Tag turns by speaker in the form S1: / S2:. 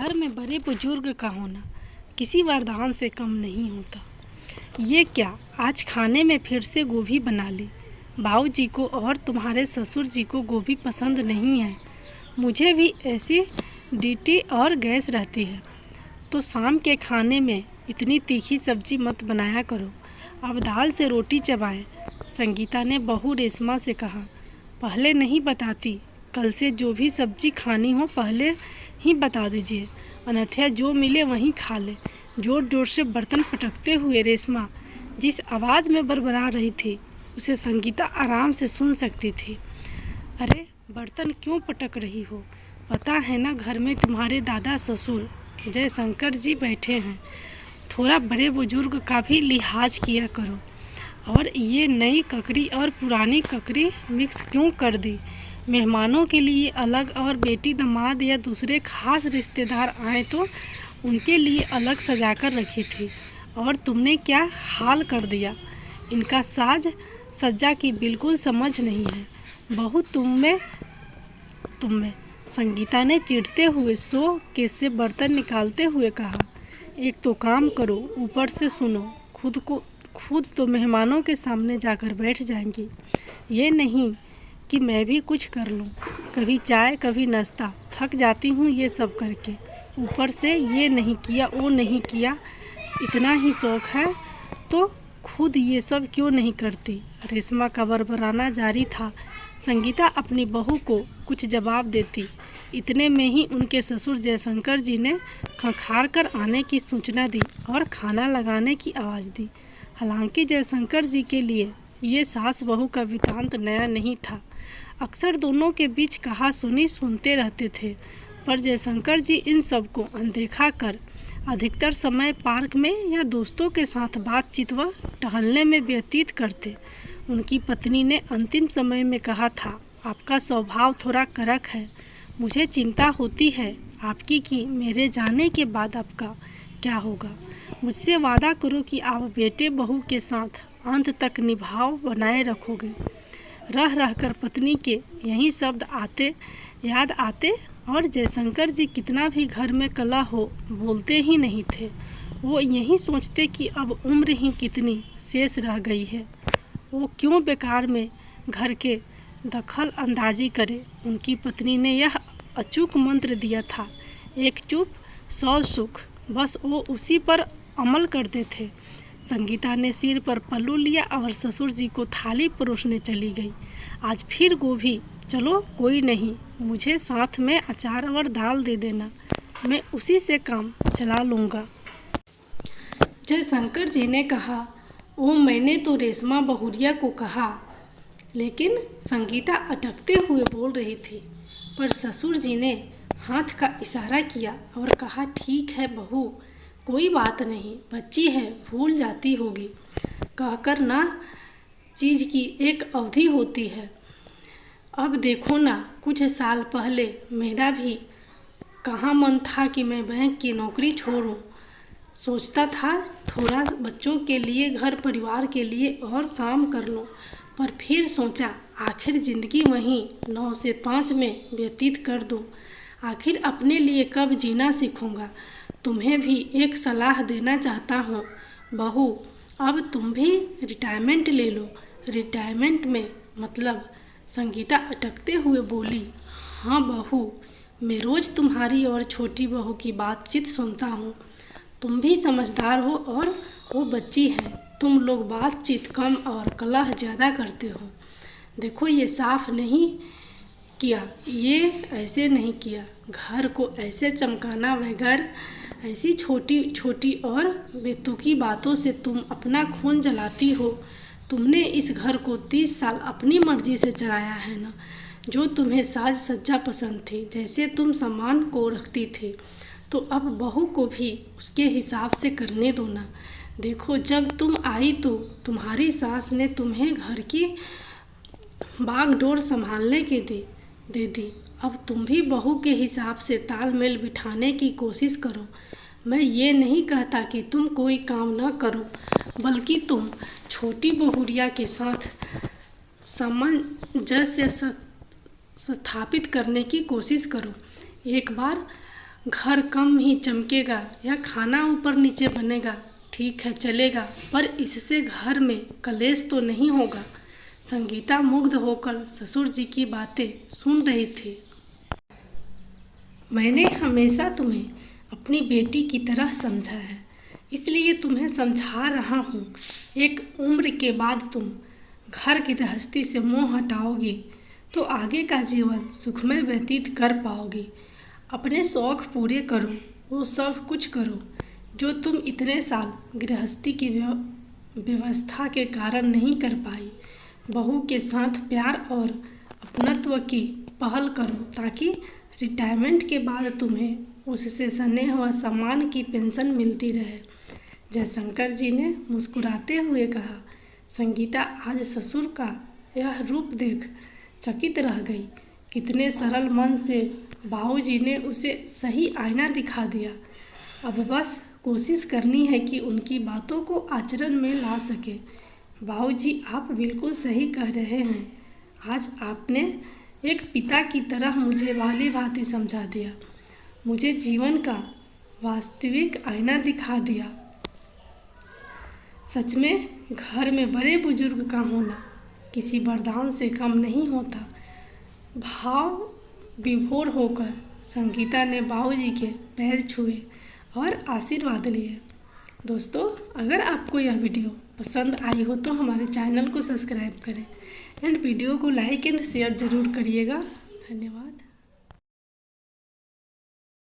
S1: घर में बड़े बुजुर्ग का होना किसी वरदान से कम नहीं होता। ये क्या, आज खाने में फिर से गोभी बना ली। बाऊ जी को और तुम्हारे ससुर जी को गोभी पसंद नहीं है। मुझे भी एसिडिटी और गैस रहती है, तो शाम के खाने में इतनी तीखी सब्जी मत बनाया करो, अब दाल से रोटी चबाएं। संगीता ने बहू रेशमा से कहा। पहले नहीं बताती, कल से जो भी सब्जी खानी हो पहले ही बता दीजिए, अन्यथा जो मिले वहीं खा ले। जोर जोर से बर्तन पटकते हुए रेशमा जिस आवाज़ में बड़बड़ा रही थी उसे संगीता आराम से सुन सकती थी। अरे बर्तन क्यों पटक रही हो? पता है ना, घर में तुम्हारे दादा ससुर जयशंकर जी बैठे हैं। थोड़ा बड़े बुजुर्ग का भी लिहाज किया करो। और ये नई ककड़ी और पुरानी ककड़ी मिक्स क्यों कर दी? मेहमानों के लिए अलग और बेटी दामाद या दूसरे खास रिश्तेदार आए तो उनके लिए अलग सजा कर रखी थी, और तुमने क्या हाल कर दिया। इनका साज सज्जा की बिल्कुल समझ नहीं है। बहू तुम में संगीता ने चिढ़ते हुए शोकेस से बर्तन निकालते हुए कहा। एक तो काम करो, ऊपर से सुनो। खुद तो मेहमानों के सामने जाकर बैठ जाएंगी। ये नहीं कि मैं भी कुछ कर लूँ, कभी चाय कभी नाश्ता, थक जाती हूँ ये सब करके। ऊपर से ये नहीं किया वो नहीं किया। इतना ही शौक है तो खुद ये सब क्यों नहीं करती? रेशमा का बरबराना जारी था। संगीता अपनी बहू को कुछ जवाब देती, इतने में ही उनके ससुर जयशंकर जी ने खंखार कर आने की सूचना दी और खाना लगाने की आवाज़ दी। हालांकि जयशंकर जी के लिए ये सास बहू का वृतांत नया नहीं था। अक्सर दोनों के बीच कहा सुनी सुनते रहते थे, पर जयशंकर जी इन सब को अनदेखा कर अधिकतर समय पार्क में या दोस्तों के साथ बातचीत व टहलने में व्यतीत करते। उनकी पत्नी ने अंतिम समय में कहा था, आपका स्वभाव थोड़ा कड़क है। मुझे चिंता होती है आपकी कि मेरे जाने के बाद आपका क्या होगा। मुझसे वादा करो कि आप बेटे बहू के साथ अंत तक निभाव बनाए रखोगे। रह रहकर पत्नी के यही शब्द याद आते और जयशंकर जी कितना भी घर में कला हो बोलते ही नहीं थे। वो यही सोचते कि अब उम्र ही कितनी शेष रह गई है, वो क्यों बेकार में घर के दखल अंदाजी करे। उनकी पत्नी ने यह अचूक मंत्र दिया था, एक चुप 100 सुख, बस वो उसी पर अमल करते थे। संगीता ने सिर पर पल्लू लिया और ससुर जी को थाली परोसने चली गई। आज फिर गोभी? चलो कोई नहीं, मुझे साथ में अचार और दाल दे देना, मैं उसी से काम चला लूँगा। जयशंकर जी ने कहा। ओ, मैंने तो रेशमा बहुरिया को कहा, लेकिन संगीता अटकते हुए बोल रही थी। पर ससुर जी ने हाथ का इशारा किया और कहा, ठीक है बहू, कोई बात नहीं, बच्ची है, भूल जाती होगी। कहकर ना चीज़ की एक अवधि होती है। अब देखो ना, कुछ साल पहले मेरा भी कहाँ मन था कि मैं बैंक की नौकरी छोड़ूं। सोचता था थोड़ा बच्चों के लिए, घर परिवार के लिए और काम कर लूं, पर फिर सोचा आखिर ज़िंदगी वहीं 9 से 5 में व्यतीत कर दूं। आखिर अपने लिए कब जीना सीखूंगा। तुम्हें भी एक सलाह देना चाहता हूँ बहू, अब तुम भी रिटायरमेंट ले लो। रिटायरमेंट में मतलब? संगीता अटकते हुए बोली। हाँ बहू, मैं रोज़ तुम्हारी और छोटी बहू की बातचीत सुनता हूँ। तुम भी समझदार हो और वो बच्ची है। तुम लोग बातचीत कम और कलह ज़्यादा करते हो। देखो, ये साफ नहीं किया, ये ऐसे नहीं किया। घर को ऐसे चमकाना बगैर ऐसी छोटी छोटी और बेतुकी बातों से तुम अपना खून जलाती हो। तुमने इस घर को 30 साल अपनी मर्जी से चलाया है ना। जो तुम्हें साज सज्जा पसंद थी, जैसे तुम सामान को रखती थी, तो अब बहू को भी उसके हिसाब से करने दो ना। देखो, जब तुम आई तो तुम्हारी सास ने तुम्हें घर की बागडोर संभालने के दे दी। अब तुम भी बहू के हिसाब से तालमेल बिठाने की कोशिश करो। मैं ये नहीं कहता कि तुम कोई काम ना करो, बल्कि तुम छोटी बहुरिया के साथ सामंजस्य स्थापित करने की कोशिश करो। एक बार घर कम ही चमकेगा या खाना ऊपर नीचे बनेगा, ठीक है चलेगा, पर इससे घर में कलेश तो नहीं होगा। संगीता मुग्ध होकर ससुर जी की बातें सुन रही थी। मैंने हमेशा तुम्हें अपनी बेटी की तरह समझा है, इसलिए तुम्हें समझा रहा हूँ। एक उम्र के बाद तुम घर की गृहस्थी से मोह हटाओगी तो आगे का जीवन सुखमय व्यतीत कर पाओगी। अपने शौक़ पूरे करो, वो सब कुछ करो जो तुम इतने साल गृहस्थी की व्यवस्था के कारण नहीं कर पाई। बहू के साथ प्यार और अपनत्व की पहल करो ताकि रिटायरमेंट के बाद तुम्हें उससे स्नेह व सम्मान की पेंशन मिलती रहे। जयशंकर जी ने मुस्कुराते हुए कहा। संगीता आज ससुर का यह रूप देख चकित रह गई। कितने सरल मन से बाबूजी ने उसे सही आईना दिखा दिया। अब बस कोशिश करनी है कि उनकी बातों को आचरण में ला सके। बाबूजी आप बिल्कुल सही कह रहे हैं। आज आपने एक पिता की तरह मुझे वाली भांति समझा दिया, मुझे जीवन का वास्तविक आईना दिखा दिया। सच में घर में बड़े बुजुर्ग का होना किसी वरदान से कम नहीं होता। भाव विभोर होकर संगीता ने बाबूजी के पैर छुए और आशीर्वाद लिए। दोस्तों, अगर आपको यह वीडियो पसंद आई हो तो हमारे चैनल को सब्सक्राइब करें एंड वीडियो को लाइक एंड शेयर ज़रूर करिएगा। धन्यवाद।